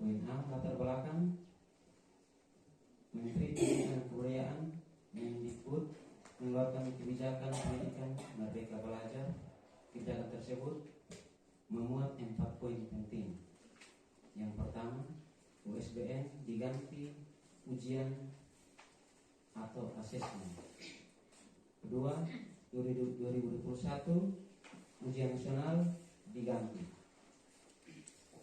Poin A, latar belakang. Menteri Pendidikan dan Kebudayaan Mendikbud mengeluarkan kebijakan pendidikan Merdeka Belajar. Kebijakan tersebut memuat 4 poin penting. Yang pertama, USBN diganti ujian atau asesmen. Kedua, 2021 ujian nasional diganti.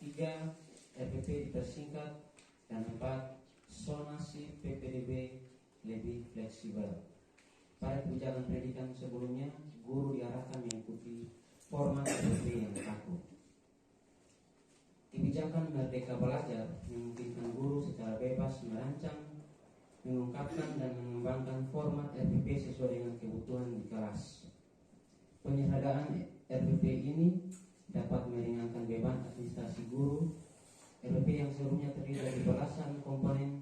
3, RPP dipersingkat. Dan 4, zonasi PPDB lebih fleksibel. Pada kebijakan pendidikan sebelumnya, guru diarahkan mengikuti format PPDB yang kaku. Kebijakan Merdeka Belajar memungkinkan guru secara bebas merancang, mengungkapkan dan mengembangkan format RPP sesuai dengan kebutuhan di kelas. Penyederhanaan RPP ini dapat meringankan beban administrasi guru. RPP yang sebelumnya terdiri dari belasan komponen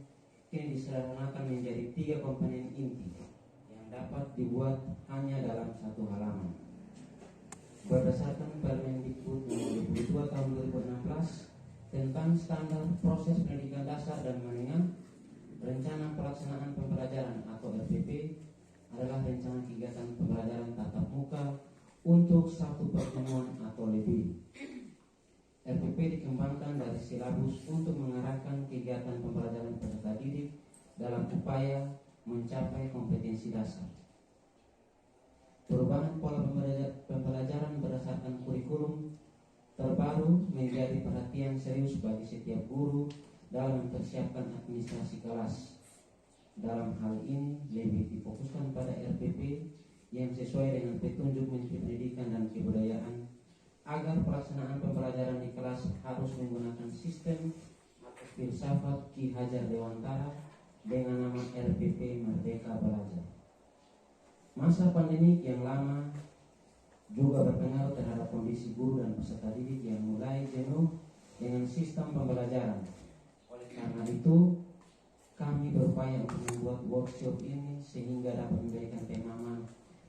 kini disederhanakan menjadi 3 komponen inti yang dapat dibuat hanya dalam 1 halaman. Berdasarkan Permendikbud Nomor 22 Tahun 2016 tentang standar proses pendidikan dasar dan menengah, rencana pelaksanaan pembelajaran atau RPP adalah rencana kegiatan pembelajaran tatap muka untuk 1 pertemuan atau lebih. RPP dikembangkan dari silabus untuk mengarahkan kegiatan pembelajaran peserta didik dalam upaya mencapai kompetensi dasar. Perubahan pola pembelajaran berdasarkan kurikulum terbaru menjadi perhatian serius bagi setiap guru dalam mempersiapkan administrasi kelas. Dalam hal ini lebih difokuskan pada RPP yang sesuai dengan petunjuk Menteri Pendidikan dan Kebudayaan agar pelaksanaan pembelajaran di kelas harus menggunakan sistem atau filsafat Ki Hajar Dewantara dengan nama RPP Merdeka Belajar. Masa pandemi yang lama juga berpengaruh terhadap kondisi guru dan peserta didik yang mulai jenuh dengan sistem pembelajaran. Oleh karena itu, kami berupaya untuk membuat workshop ini sehingga dapat memberikan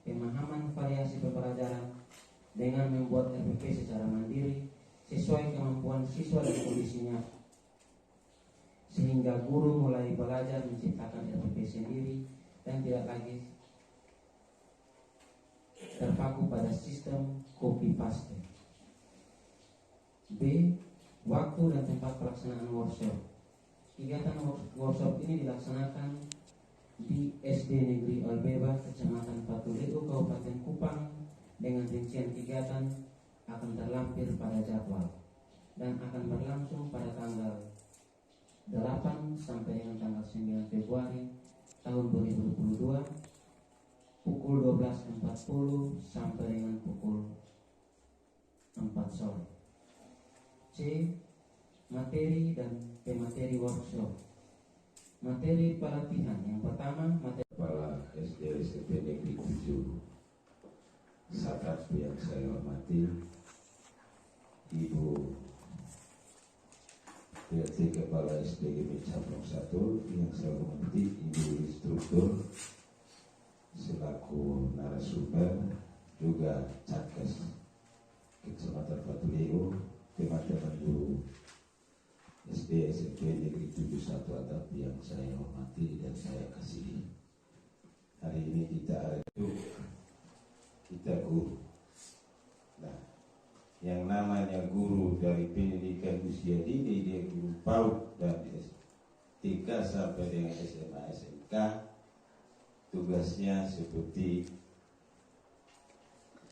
pemahaman variasi pembelajaran dengan membuat RPP secara mandiri sesuai kemampuan siswa dan kondisinya, sehingga guru mulai belajar menciptakan RPP sendiri dan tidak lagi terpaku pada sistem copy paste. B. Waktu dan tempat pelaksanaan workshop. Kegiatan workshop ini dilaksanakan di SD Negeri Albeba, Kecamatan Patuleu, Kabupaten Kupang, dengan rincian kegiatan akan terlampir pada jadwal dan akan berlangsung pada tanggal 8 sampai dengan tanggal 9 Februari tahun 2022 pukul 12.40 sampai dengan pukul 4 sore. C. Materi dan pemateri workshop. Materi pelatihan yang pertama, materi Kepala SD SMP Negeri 7 Sakat yang saya hormati, Ibu PLT Kepala SDGB Cabang 1 yang saya hormati, Ibu Instruktur selaku narasumber, juga Catkes Kecamatan Patuleu, teman-teman guru SD SMP Negeri 71 Atap yang saya hormati dan saya kasihi. Hari ini kita ada kita guru. Nah, yang namanya guru dari pendidikan usia dini, dia guru PAUD dan TK sampai dengan SMA SMK, tugasnya seperti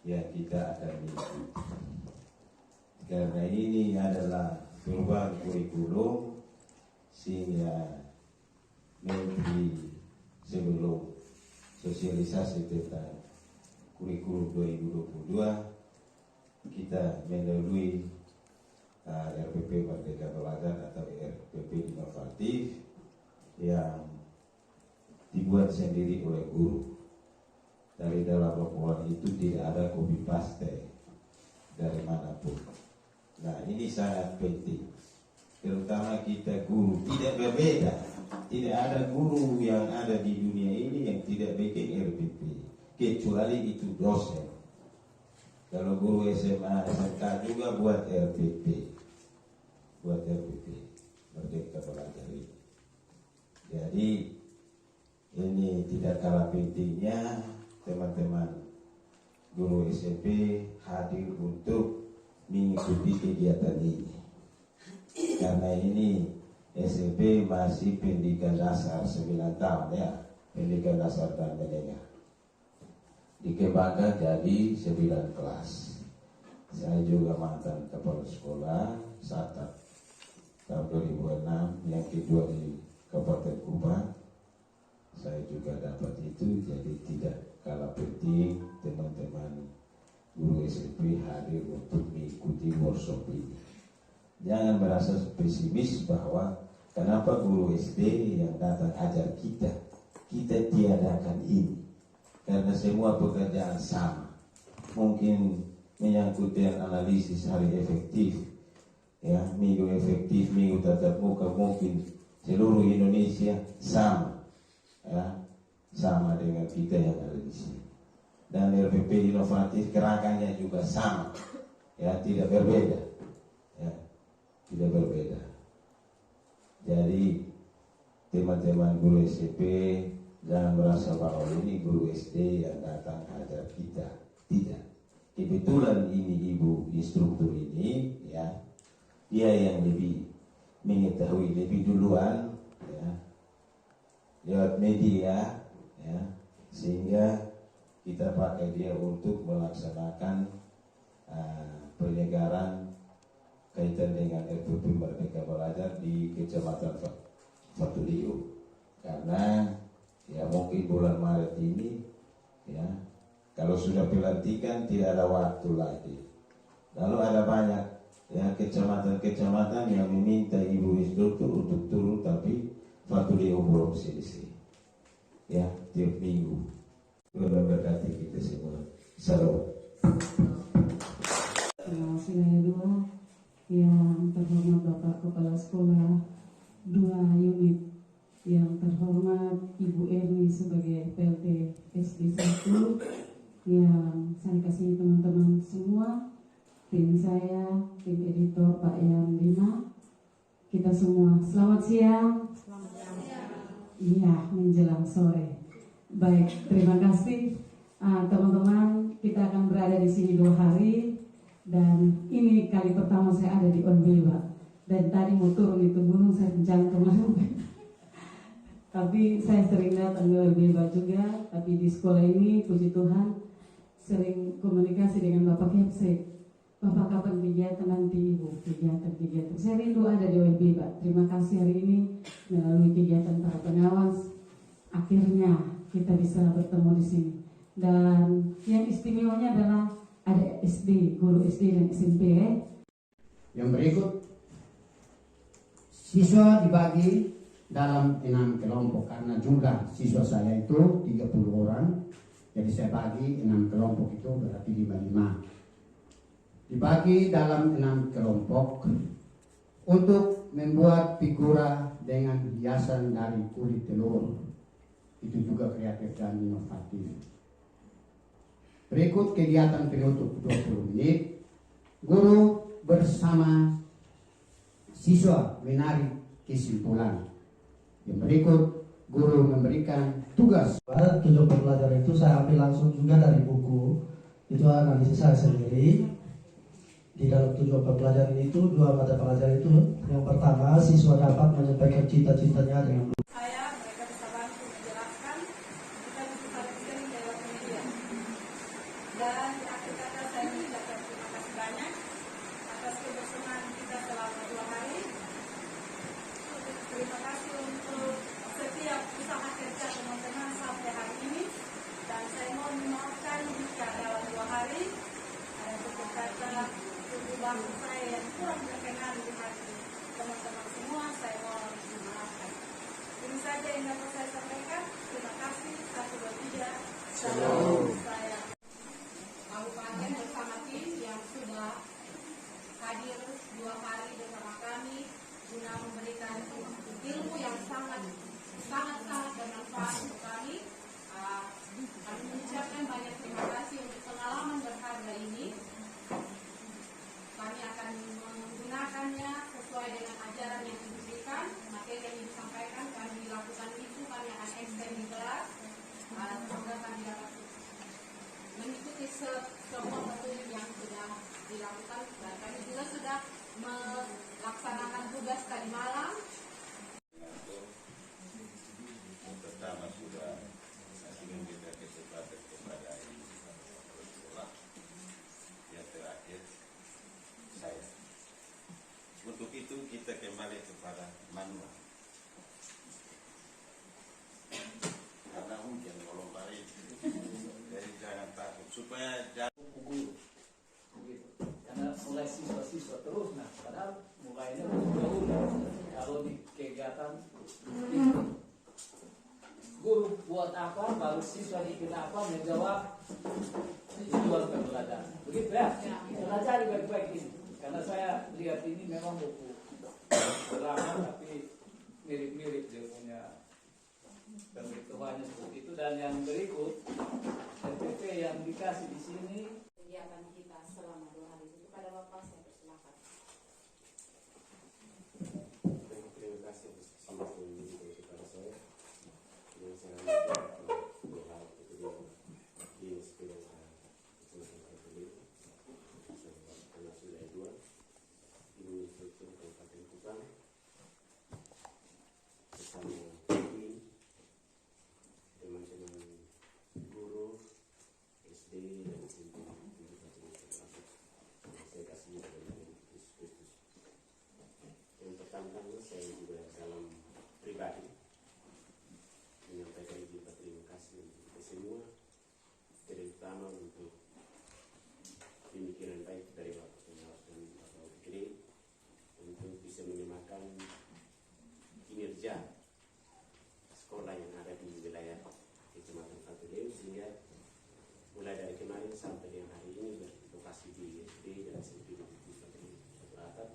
yang kita akan ikuti. Karena ini adalah perubahan kurikulum, sehingga Menteri sebelum sosialisasi tentang kurikulum 2022 kita melalui RPP Merdeka Belajar atau RPP inovatif yang dibuat sendiri oleh guru. Dari dalam laporan itu tidak ada copy paste dari manapun. Nah, ini sangat penting, terutama kita guru tidak berbeda. Tidak ada guru yang ada di dunia ini yang tidak bikin RPP, kecuali itu dosen. Kalau guru SMA, SMK juga buat RPP. intinya teman-teman guru SMP hadir untuk mengikuti kegiatan ini. Karena ini SMP masih pendidikan dasar 9 tahun ya, pendidikan dasar dan menengah. Dikembangkan jadi 9 kelas. Saya juga mantan kepala sekolah tahun 2006, yang kedua di Kabupaten Kubang. Saya juga dapat itu, jadi tidak kalah penting teman-teman guru SMP hadir untuk mengikuti workshop ini. Jangan merasa pesimis bahwa kenapa guru SD yang datang ajar kita tiadakan ini. Karena semua pekerjaan sama. Mungkin menyangkut dengan analisis hari efektif, ya, minggu efektif, minggu tatap muka, mungkin seluruh Indonesia sama, ya, sama dengan kita yang ada di sini. Dan RPP inovatif kerangkanya juga sama, ya, tidak berbeda, ya, tidak berbeda. Jadi teman-teman guru SMP jangan merasa bahwa ini guru SD yang datang ajar kita, tidak. Kebetulan ini ibu instruktur ini, ya, dia yang lebih mengetahui lebih duluan, ya, lewat media, ya, sehingga kita pakai dia untuk melaksanakan penyegaran kaitan dengan RPP Merdeka Belajar di Kecamatan Fatulio. Karena ya mungkin bulan Maret ini, ya, kalau sudah pelantikan tidak ada waktu lagi. Lalu ada banyak, ya, kecamatan-kecamatan yang meminta ibu instruktur untuk turun, tapi Fatulio belum selesai. Ya, tiap minggu. Tuhan berkati kita semua. Salam. Terima kasih dua yang terhormat Bapak Kepala Sekolah 2 unit, yang terhormat Ibu Erni sebagai PLT SD 1, yang saya kasih teman-teman semua, tim saya, tim editor Pak Yan Lima, kita semua selamat siang. Iya, menjelang sore. Baik, terima kasih teman-teman. Kita akan berada di sini 2 hari, dan ini kali pertama saya ada di Onbilba. Dan tadi mau turun itu gunung, saya jalan kemana. Tapi saya sering datang ke Onbilba juga. Tapi di sekolah ini, puji Tuhan, sering komunikasi dengan Bapak Kepsek. Bapak kapan kegiatan nanti Ibu? Kegiatan. Saya rindu ada di Onbilba. Terima kasih hari ini melalui kegiatan para pengawas. Akhirnya kita bisa bertemu di sini. Dan yang istimewanya adalah ada SD, guru SD dan SMP. Yang berikut, siswa dibagi dalam 6 kelompok karena jumlah siswa saya itu 30 orang. Jadi saya bagi 6 kelompok, itu berarti 55. Dibagi dalam 6 kelompok untuk membuat figura dengan hiasan dari kulit telur. Itu juga kreatif dan inovatif. Berikut kegiatan penutup 20 menit. Guru bersama siswa menarik kesimpulan. Yang berikut, guru memberikan tugas. Tujuan pembelajaran itu saya ambil langsung juga dari buku. Itu analisis saya sendiri. Di dalam tujuan pembelajaran itu 2 mata pelajaran itu. Yang pertama, siswa dapat menyampaikan cita-citanya dengan Mereka bisa bantu menjelaskan, kita bisa saling sharing lewat media. Dan di akhir kata saya mengucapkan terima kasih banyak atas kebersamaan kita selama 2 hari. Terima kasih untuk setiap usaha kerja teman-teman sampai hari ini. Dan saya mohon memaafkan jika dalam 2 hari ada kata-kata tubuh bangsa saya yang kurang berkenan di hati teman-teman semua. Saya mohon memaafkan. Ini saja yang dapat saya sampaikan. Terima kasih. 1, 2, 3. Shalom. Saya Kabupaten bersama tim yang sudah hadir 2 hari bersama kami guna memberikan ilmu yang sangat bermanfaat untuk kami. Kami mengucapkan banyak terima kasih untuk pengalaman berharga ini. Kami akan menggunakannya sesuai dengan ajaran yang diberikan, materi yang disampaikan. Kami lakukan itu, kami akan extend di kelas. mengikuti semua petunjuk yang sudah dilakukan dan kami juga sudah melaksanakan tugas tadi malam. Yang pertama sudah memberikan kesempatan kepada ibu sekolah. Yang terakhir saya. Untuk itu kita kembali kepada manual. Karena hujan kalau hari jadi jangan takut supaya jangan guru begitu. Karena mulai siswa-siswa terus, nah padahal mulainya dahulu kalau di kegiatan guru buat apa, baru siswa dikira apa, menjawab tujuan pembelajaran. Begitu ya? Pelajari baik-baik ini. Karena saya lihat ini memang buku lama tapi mirip-mirip dia punya pemberitahuannya seperti itu. Dan yang berikut RPP yang dikasih di sini kegiatan kita selama 2 hari itu. Kepada Bapak saya persilakan. Terima kasih atas kesempatan ini kepada saya. Yang saya lakukan hal itu di sepeda saya beli karena sudah 2 ini struktur Kabupaten Kupang bersama tim teman-teman guru SD dan SMP saya kasih dari Kristus. Yang pertama saya juga dalam pribadi menyampaikan juga terima kasih untuk kita semua, terutama untuk pemikiran baik dari Bapak Pengawas dan Bapak Gede untuk bisa menyemakan kinerja sekolah yang ada di wilayah Kecamatan Fatuleu, sehingga mulai dari kemarin sampai dengan hari ini berlokasi di SD dan SMP di Fatuleu Selatan,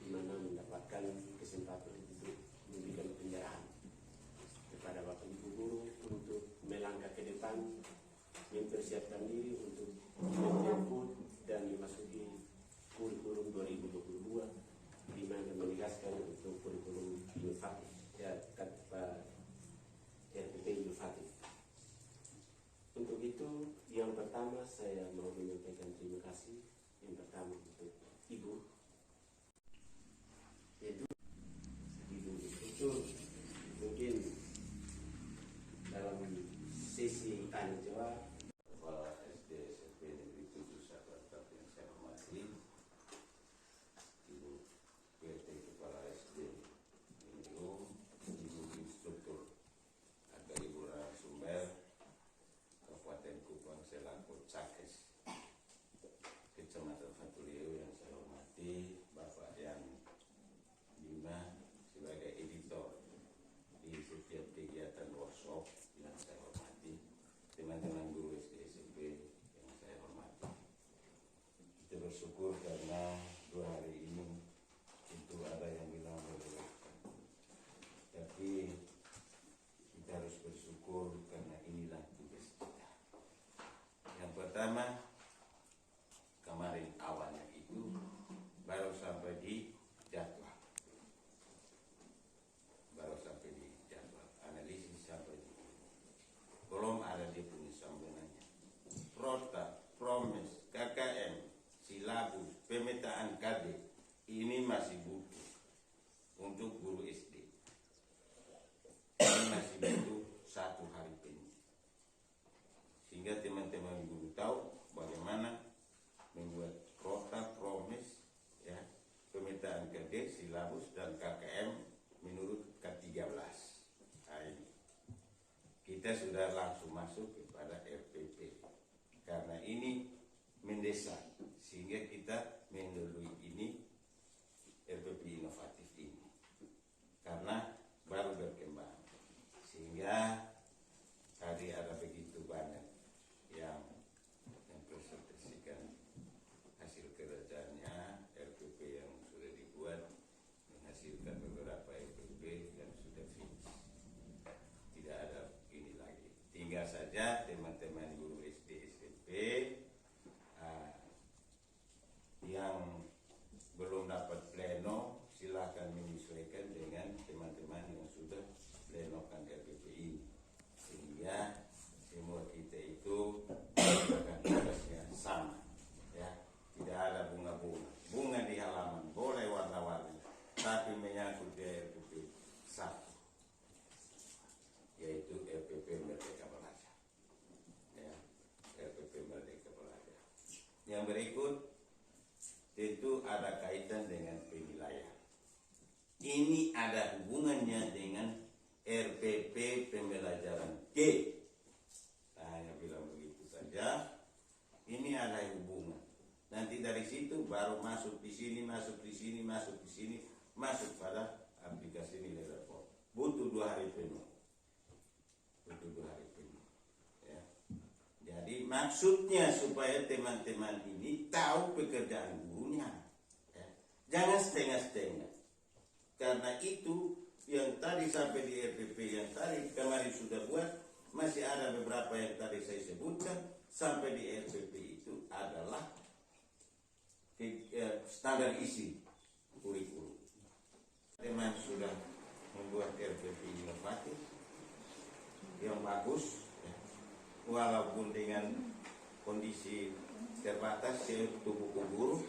di mana mendapatkan kesempatan untuk memberikan penjarahan kepada Bapak Ibu guru untuk melangkah ke depan, mempersiapkan diri untuk menyambut dan memasuki kurikulum 2022, di mana menegaskan untuk kurikulum inovatif, ya kata RPP inovatif. Untuk itu, yang pertama saya mau menyampaikan terima kasih. Yang pertama untuk Ibu Edu. Ibu itu mungkin dalam sesi tanya jawab. Kepala SD SMP Negeri 7 Sahabat yang saya hormati, Ibu PT Kepala SD Minggu, Ibu Instruktur Agak Ibu Sumber Kabupaten Kupang selaku Cakes Kecamatan Fatuleu yang saya hormati, Bapak yang Bima sebagai editor di setiap kegiatan workshop yang saya hormati, teman-teman guru SD SMP yang saya hormati. Kita bersyukur karena 2 hari ini itu ada yang bilang melelahkan, tapi kita harus bersyukur karena inilah tugas kita. Yang pertama, kemarin awalnya itu baru sampai di jadwal, analisis sampai di belum ada dia punya sambungannya. Prota, promes, KKM, silabus, pemetaan KD ini masih butuh untuk guru SD. Ini masih butuh 1 hari penuh. Sehingga teman-teman guru tahu bagaimana membuat prota, promes, ya, pemetaan KD, silabus dan KKM menurut K13. Nah, ini kita sudah langsung masuk kepada RPP karena ini mendesak, sehingga kita melalui ini RPP inovatif ini karena baru berkembang, sehingga tadi ada begitu banyak yang mempresentasikan hasil kerjanya RPP yang sudah dibuat, menghasilkan beberapa RPP yang sudah finish. Tidak ada ini lagi, tinggal saja teman-teman guru SD SMP tapi menyangkut RPP 1, yaitu RPP Merdeka Belajar. Ya, RPP Merdeka Belajar. Yang berikut tentu ada kaitan dengan penilaian. Ini ada hubungannya dengan RPP pembelajaran G. Saya hanya bilang begitu saja. Ini ada hubungan. Nanti dari situ baru masuk di sini, masuk di sini, masuk di sini, masuk pada aplikasi nilai rapor. Butuh 2 hari penuh. Butuh 2 hari penuh. Ya. Jadi maksudnya supaya teman-teman ini tahu pekerjaan gurunya. Ya. Jangan setengah-setengah. Karena itu yang tadi sampai di RPP yang tadi kemarin sudah buat, masih ada beberapa yang tadi saya sebutkan sampai di RPP itu adalah standar isi kurikulum. Teman sudah membuat RPP inovatif yang bagus, ya. Walaupun dengan kondisi terbatas yaitu buku guru,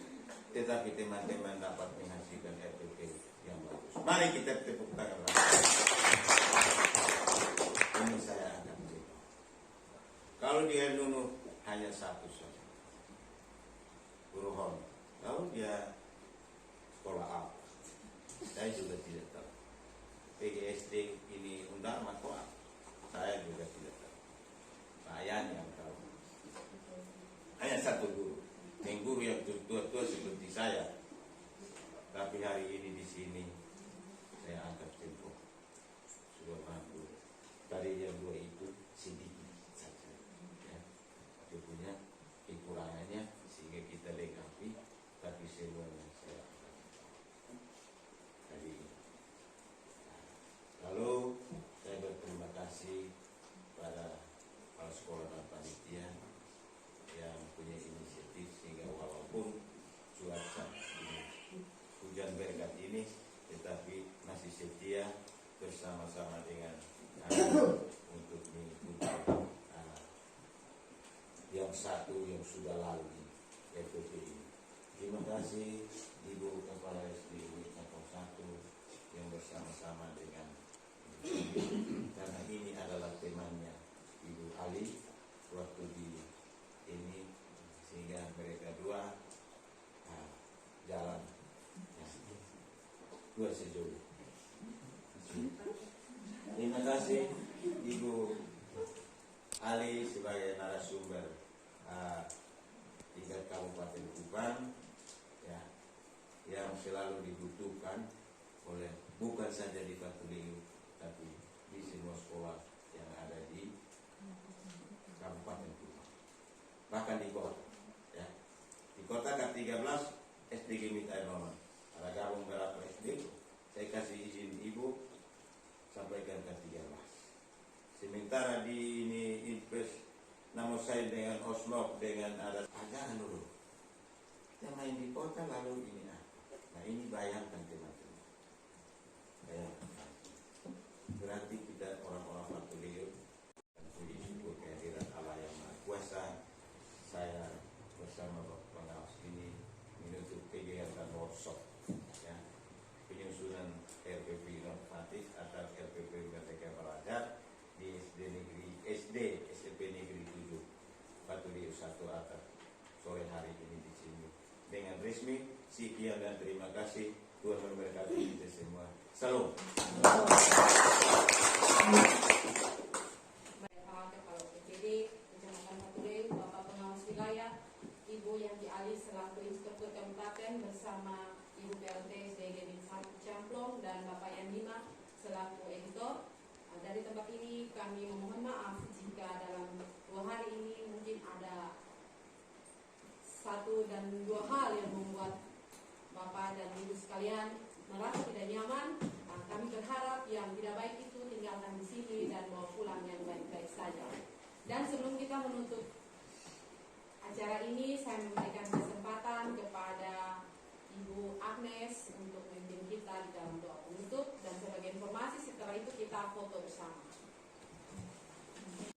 tetapi teman-teman dapat menghasilkan RPP yang bagus. Mari kita tepuk tangan lagi. Ini saya anggap begitu. Kalau dia Nunu hanya satu saja, guru Hon. Kalau dia sekolah apa, saya juga tidak tahu. PGSD ini undang atau apa, saya juga tidak tahu. Saya yang tahu. Hanya satu guru, yang guru yang tua-tua seperti saya. Tapi hari ini di sini saya angkat tempo sudah mampu. Tadi yang 2 itu sedikit saja, ya. Itu punya kekurangannya sehingga kita lengkapi. Tapi semuanya saya angkat hari ini. Lalu saya berterima kasih pada kepala sekolah dan panitia yang punya inisiatif sehingga walaupun cuaca ini hujan berkat ini, tetapi masih setia bersama-sama dengan untuk mengikuti yang satu yang sudah lalu di RPP ini. Terima kasih Ibu Kepala SD atau 1 yang bersama-sama dengan karena ini adalah temannya Ibu Ali waktu di ini, sehingga mereka 2 jalan ya, 2 sejauh. Terima kasih Ibu Ali sebagai narasumber tingkat Kabupaten Kupang, ya, yang selalu dibutuhkan oleh bukan saja di Batuliu tapi di semua sekolah yang ada di Kabupaten Kupang, bahkan di kota, ya. Di kota K13 SD Gimit Air Norman ada gabung berapa SD, saya kasih izin Ibu sampaikan K13. Sementara di ini Inpes namun saya dengan Osnok dengan ada jangan dulu. Kita main di kota lalu ini nah ini bayangkan teman-teman. Bayangkan. Berarti kita orang-orang Batuliu dan puji syukur kehadiran Allah yang Maha Kuasa. Saya bersama Bapak Pengawas ini menutup kegiatan workshop, ya, penyusunan RPP inovatif atau RPP Merdeka Belajar di SMP Negeri 7 Batuliu 1 Atap sore hari ini di sini dengan resmi. Sekian dan terima kasih. Tuhan memberkati kita semua. Salam. Kepala PPD Kecamatan Batuliu, Bapak Pengawas Wilayah, Ibu Yanti Ali selaku Inspektur Kabupaten bersama Ibu PLT SDG Binsar Camplong dan Bapak Yandima selaku editor. Dari tempat ini kami memohon maaf jika dalam 2 hari ini mungkin ada 1 dan 2 hal yang membuat Bapak dan Ibu sekalian merasa tidak nyaman. Kami berharap yang tidak baik itu tinggalkan di sini dan bawa pulang yang baik-baik saja. Dan sebelum kita menutup acara ini, saya memberikan kesempatan kepada Ibu Agnes untuk